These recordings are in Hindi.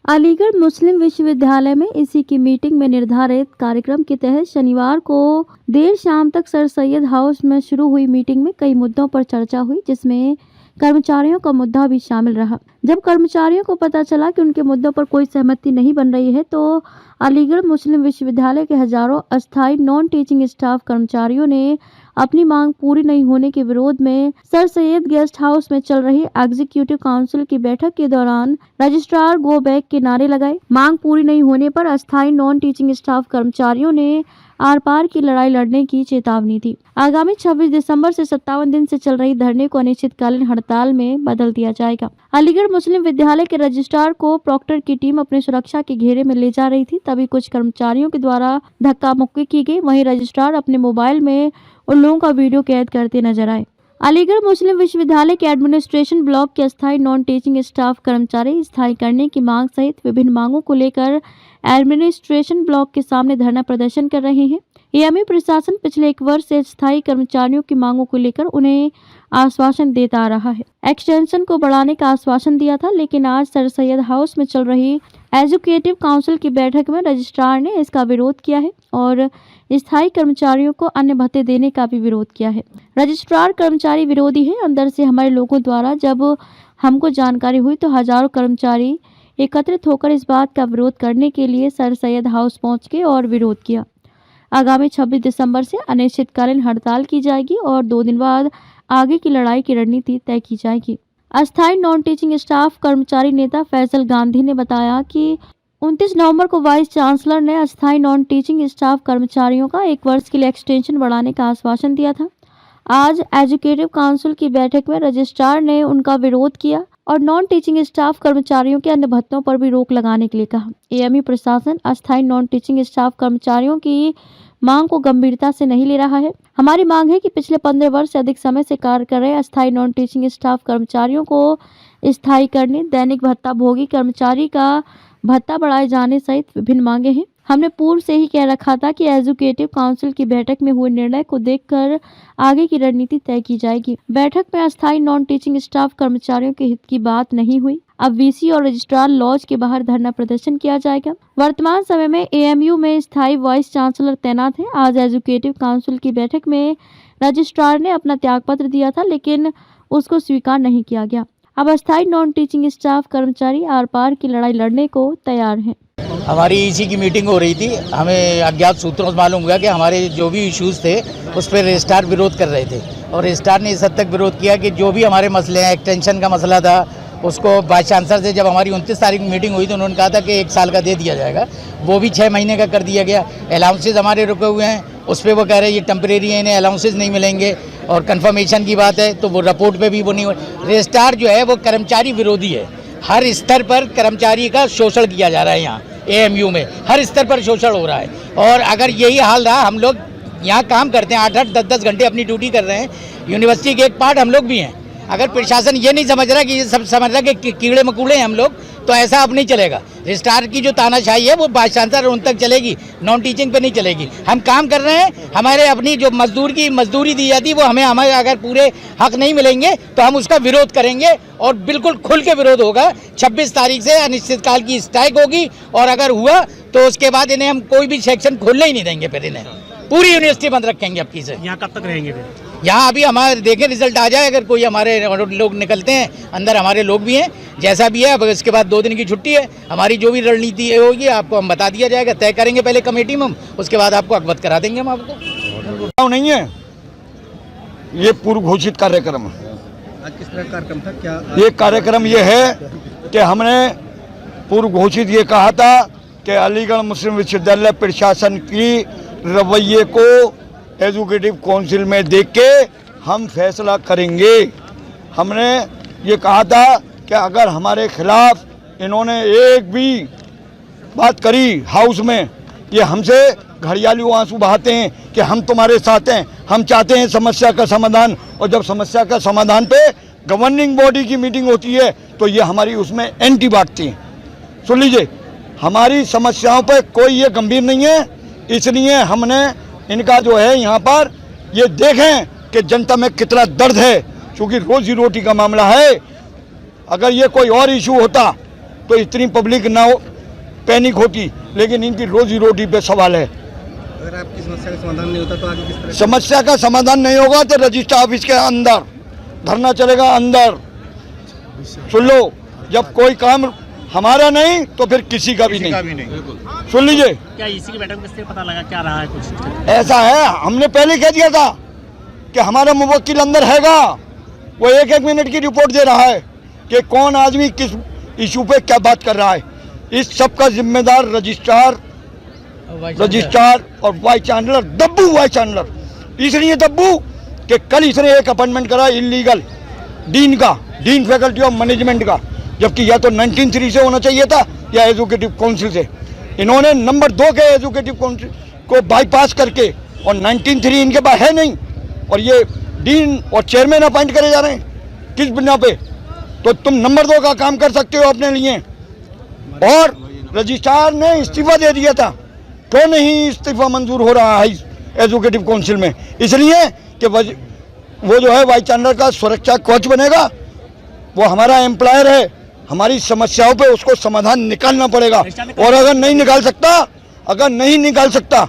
अलीगढ़ मुस्लिम विश्वविद्यालय में इसी की मीटिंग में निर्धारित कार्यक्रम के तहत शनिवार को देर शाम तक सर सैयद हाउस में शुरू हुई मीटिंग में कई मुद्दों पर चर्चा हुई, जिसमें कर्मचारियों का मुद्दा भी शामिल रहा। जब कर्मचारियों को पता चला कि उनके मुद्दों पर कोई सहमति नहीं बन रही है, तो अलीगढ़ मुस्लिम विश्वविद्यालय के हजारों अस्थायी नॉन टीचिंग स्टाफ कर्मचारियों ने अपनी मांग पूरी नहीं होने के विरोध में सर सैयद गेस्ट हाउस में चल रही एग्जीक्यूटिव काउंसिल की बैठक के दौरान रजिस्ट्रार गो बैक के नारे लगाए। मांग पूरी नहीं होने पर अस्थायी नॉन टीचिंग स्टाफ कर्मचारियों ने आर पार की लड़ाई लड़ने की चेतावनी दी। आगामी 26 दिसंबर से 57 दिन से चल रही धरने को अनिश्चितकालीन हड़ताल में बदल दिया जाएगा। अलीगढ़ मुस्लिम विद्यालय के रजिस्ट्रार को प्रॉक्टर की टीम अपने सुरक्षा के घेरे में ले जा रही थी, तभी कुछ कर्मचारियों के द्वारा धक्का मुक्की की गई। वहीं रजिस्ट्रार अपने मोबाइल में उन लोगों का वीडियो कैद करते नजर आए। अलीगढ़ मुस्लिम विश्वविद्यालय के एडमिनिस्ट्रेशन ब्लॉक के अस्थायी नॉन टीचिंग स्टाफ कर्मचारी स्थायी करने की मांग सहित विभिन्न मांगों को लेकर एडमिनिस्ट्रेशन ब्लॉक के सामने धरना प्रदर्शन कर रहे हैं। एएमयू प्रशासन पिछले 1 वर्ष से स्थायी कर्मचारियों की मांगों को लेकर उन्हें आश्वासन देता आ रहा है। एक्सटेंशन को बढ़ाने का आश्वासन दिया था, लेकिन आज सर सैयद हाउस में चल रही एजुकेटिव काउंसिल की बैठक में रजिस्ट्रार ने इसका विरोध किया है और स्थायी कर्मचारियों को अन्य भत्ते देने का भी विरोध किया है। रजिस्ट्रार कर्मचारी विरोधी है। अंदर से हमारे लोगों द्वारा जब हमको जानकारी हुई तो हजारों कर्मचारी एकत्रित होकर इस बात का विरोध करने के लिए सर सैयद हाउस पहुंच गए और विरोध किया। आगामी 26 दिसंबर से अनिश्चितकालीन हड़ताल की जाएगी और 2 दिन बाद आगे की लड़ाई की रणनीति तय की जाएगी। अस्थायी नॉन टीचिंग स्टाफ कर्मचारी नेता फैसल गांधी ने बताया कि 29 नवंबर को वाइस चांसलर ने अस्थायी नॉन टीचिंग स्टाफ कर्मचारियों का 1 वर्ष के लिए एक्सटेंशन बढ़ाने का आश्वासन दिया था। आज एजुकेटिव काउंसिल की बैठक में रजिस्ट्रार ने उनका विरोध किया और नॉन टीचिंग स्टाफ कर्मचारियों के अन्य भत्तों पर भी रोक लगाने के लिए कहा। एएमयू प्रशासन अस्थायी नॉन टीचिंग स्टाफ कर्मचारियों की मांग को गंभीरता से नहीं ले रहा है। हमारी मांग है कि पिछले 15 वर्ष से अधिक समय से कार्य कर रहे अस्थायी नॉन टीचिंग स्टाफ कर्मचारियों को स्थायी करने, दैनिक भत्ता भोगी कर्मचारी का भत्ता बढ़ाए जाने सहित विभिन्न मांगे हैं। हमने पूर्व से ही कह रखा था कि एजुकेटिव काउंसिल की बैठक में हुए निर्णय को देखकर आगे की रणनीति तय की जाएगी। बैठक में अस्थायी नॉन टीचिंग स्टाफ कर्मचारियों के हित की बात नहीं हुई। अब वीसी और रजिस्ट्रार लॉज के बाहर धरना प्रदर्शन किया जाएगा। वर्तमान समय में एएमयू में स्थायी वाइस चांसलर तैनात है। आज एजुकेटिव काउंसिल की बैठक में रजिस्ट्रार ने अपना त्यागपत्र दिया था, लेकिन उसको स्वीकार नहीं किया गया। अब अस्थायी नॉन टीचिंग स्टाफ कर्मचारी आर पार की लड़ाई लड़ने को तैयार हैं। हमारी इसी की मीटिंग हो रही थी। हमें अज्ञात सूत्रों से मालूम हुआ कि हमारे जो भी इश्यूज थे उस पर रजिस्ट्रार विरोध कर रहे थे और रजिस्ट्रार ने इस हद तक विरोध किया कि जो भी हमारे मसले हैं, एक्सटेंशन का मसला था, उसको वाइस चांसलर से जब हमारी 29 तारीख में मीटिंग हुई तो उन्होंने कहा था कि 1 साल का दे दिया जाएगा, वो भी 6 महीने का कर दिया गया। अलाउंसेज हमारे रुके हुए हैं, उस पर वो कह रहे हैं ये टेम्परेरी है, इन्हें अलाउंसेज नहीं मिलेंगे। और कन्फर्मेशन की बात है तो वो रिपोर्ट पे भी वो नहीं। रजिस्ट्रार जो है वो कर्मचारी विरोधी है। हर स्तर पर कर्मचारी का शोषण किया जा रहा है। यहाँ एएमयू में हर स्तर पर शोषण हो रहा है और अगर यही हाल रहा, हम लोग यहाँ काम करते हैं 8-8, 10-10 घंटे अपनी ड्यूटी कर रहे हैं। यूनिवर्सिटी के एक पार्ट हम लोग भी हैं। अगर प्रशासन ये नहीं समझ रहा कि ये सब समझ रहा कि कीड़े मकोड़े हैं हम लोग, तो ऐसा अब नहीं चलेगा। रजिस्ट्रार की जो तानाशाही है वो वाइस चांसलर उन तक चलेगी, नॉन टीचिंग पे नहीं चलेगी। हम काम कर रहे हैं, हमारे अपनी जो मजदूरी दी जाती है वो हमें अगर पूरे हक नहीं मिलेंगे तो हम उसका विरोध करेंगे और बिल्कुल खुल के विरोध होगा। 26 तारीख से अनिश्चितकाल की स्ट्राइक होगी और अगर हुआ तो उसके बाद इन्हें हम कोई भी सेक्शन खोलने ही नहीं देंगे। फिर इन्हें पूरी यूनिवर्सिटी बंद रखेंगे। अब की से यहाँ कब तक रहेंगे फिर? यहाँ अभी हमारे देखें रिजल्ट आ जाए, अगर कोई हमारे लोग निकलते हैं, अंदर हमारे लोग भी हैं, जैसा भी है। अब इसके बाद 2 दिन की छुट्टी है। हमारी जो भी रणनीति होगी आपको हम बता दिया जाएगा, तय करेंगे पहले कमेटी में हम, उसके बाद आपको अवगत करा देंगे हम आपको। नहीं है ये पूर्व घोषित कार्यक्रम। आज किस तरह कार्यक्रम था? क्या ये कार्यक्रम ये है कि हमने पूर्व घोषित ये कहा था कि अलीगढ़ मुस्लिम विश्वविद्यालय प्रशासन की रवैये को एजुकेटिव काउंसिल में देख के हम फैसला करेंगे। हमने ये कहा था कि अगर हमारे खिलाफ इन्होंने एक भी बात करी हाउस में, ये हमसे घड़ियाली आंसू बहाते हैं कि हम तुम्हारे साथ हैं, हम चाहते हैं समस्या का समाधान। और जब समस्या का समाधान पे गवर्निंग बॉडी की मीटिंग होती है तो ये हमारी उसमें एंटी बांटती हैं। सुन लीजिए, हमारी समस्याओं पर कोई ये गंभीर नहीं है, इसलिए हमने इनका जो है यहाँ पर ये देखें कि जनता में कितना दर्द है, क्योंकि रोजी रोटी का मामला है। अगर ये कोई और इशू होता तो इतनी पब्लिक ना हो पैनिक होती, लेकिन इनकी रोजी रोटी पे सवाल है। अगर आपकी समस्या का समाधान नहीं होता तो आगे किस तरह? समस्या का समाधान नहीं होगा तो रजिस्ट्रार ऑफिस के अंदर धरना चलेगा अंदर। सुन लो, जब कोई काम हमारा नहीं तो फिर किसी का भी नहीं। सुन लीजिए, क्या इसी की बैठक में किससे पता लगा क्या रहा है कुछ? ऐसा है, हमने पहले कह दिया था कि हमारा मुवक्किल अंदर हैगा, वो एक एक मिनट की रिपोर्ट दे रहा है कि कौन आदमी किस इशू पे क्या बात कर रहा है। इस सब का जिम्मेदार रजिस्ट्रार और वाइस चांसलर, दब्बू वाइस चांसलर। इसलिए दब्बू कि कल इसने एक अपॉइंटमेंट करा illegal dean faculty of management का, जबकि या तो 19-3 से होना चाहिए था या एजुकेटिव काउंसिल से। इन्होंने नंबर 2 के एजुकेटिव काउंसिल को बाईपास करके, और 19-3 इनके पास है नहीं, और ये डीन और चेयरमैन अपॉइंट करे जा रहे हैं किस बिना पे? तो तुम नंबर 2 का काम कर सकते हो अपने लिए। और रजिस्ट्रार ने इस्तीफा दे दिया था, क्यों नहीं इस्तीफा मंजूर हो रहा है एजुकेटिव काउंसिल में? इसलिए कि वो जो है वाइस चांसलर का सुरक्षा कवच बनेगा, वो हमारा एम्प्लॉयर है, हमारी समस्याओं पे उसको समाधान निकालना पड़ेगा। और अगर नहीं निकाल सकता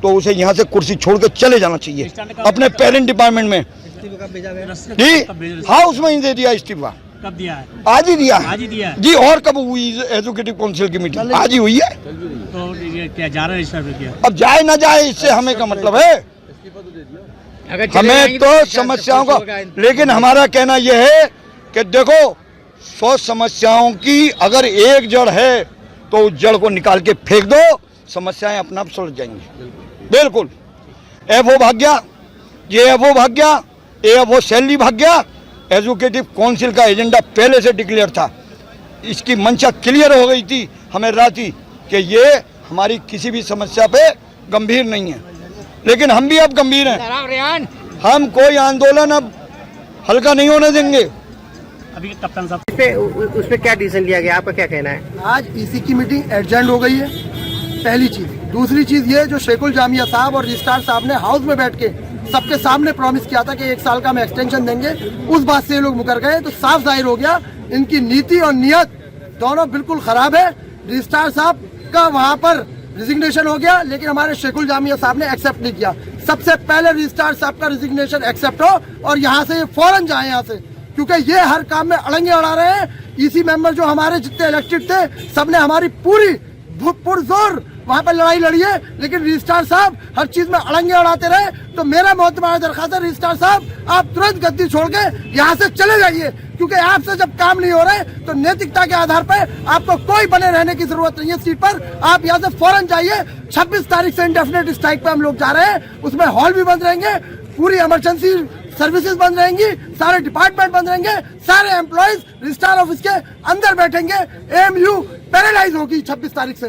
तो उसे यहाँ से कुर्सी छोड़ के चले जाना चाहिए अपने पेरेंट डिपार्टमेंट में। इस्तीफा कब भेजा गया? जी हाउस में ही दे दिया इस्तीफा। कब दिया है? आज ही दिया है। जी। और कब हुई एजुकेटिव काउंसिल की मीटिंग? आज ही हुई है। तो ये क्या जा रहा है इस? अब जाए ना जाए इससे हमें क्या मतलब है? हमें तो समस्याओं का, लेकिन हमारा कहना यह है कि देखो 100 समस्याओं की अगर एक जड़ है तो उस जड़ को निकाल के फेंक दो, समस्याएं अपना आप सुलझ जाएंगी। बिल्कुल। एफओ भाग गया, ये एफओ भाग गया, एफओ सैलरी भाग गया। एजुकेटिव काउंसिल का एजेंडा पहले से डिक्लेयर था, इसकी मंशा क्लियर हो गई थी हमें राती कि ये हमारी किसी भी समस्या पे गंभीर नहीं है, लेकिन हम भी अब गंभीर हैं। हम कोई आंदोलन अब हल्का नहीं होने देंगे। अभी कप्तान साहब उस पे क्या डिसीजन लिया गया, आपका क्या कहना है? आज ईसी की मीटिंग एडजर्न हो गई है, पहली चीज। दूसरी चीज ये जो शेखुल जामिया साहब और रजिस्ट्रार साहब ने हाउस में बैठ के सबके सामने प्रॉमिस किया था कि 1 साल का हम एक्सटेंशन देंगे, उस बात से ये लोग मुकर गए। तो साफ जाहिर हो गया इनकी नीति और नियत दोनों बिल्कुल खराब है। रजिस्ट्रार साहब का वहाँ पर रिजिग्नेशन हो गया, लेकिन हमारे शेखुल जामिया साहब ने एक्सेप्ट नहीं किया। सबसे पहले रजिस्ट्रार साहब का रिजिग्नेशन एक्सेप्ट हो और यहाँ से फौरन जाए यहाँ से, क्योंकि ये हर काम में अड़ंगे अड़ा रहे हैं। ईसी मेंबर जो हमारे जितने इलेक्टेड थे सबने हमारी पूरी पुरजोर वहाँ पर लड़ाई लड़ी है, लेकिन रजिस्ट्रार साहब हर चीज में अड़ंगे अड़ाते रहे। तो मेरा मोहतरमा दरखास्त है रजिस्ट्रार साहब, आप तुरंत गद्दी छोड़ के यहाँ से चले जाइए, क्योंकि आपसे जब काम नहीं हो रहे तो नैतिकता के आधार पर आपको कोई बने रहने की जरूरत नहीं है सीट पर। आप यहाँ से फौरन जाइए। 26 तारीख से इंडेफिनिट स्ट्राइक पे हम लोग जा रहे हैं, उसमें हॉल भी बंद रहेंगे, पूरी इमरजेंसी सर्विसेज बंद रहेंगी, सारे डिपार्टमेंट बंद रहेंगे, सारे एम्प्लॉइज रजिस्ट्रार ऑफिस के अंदर बैठेंगे। एएमयू पैरालाइज होगी 26 तारीख से।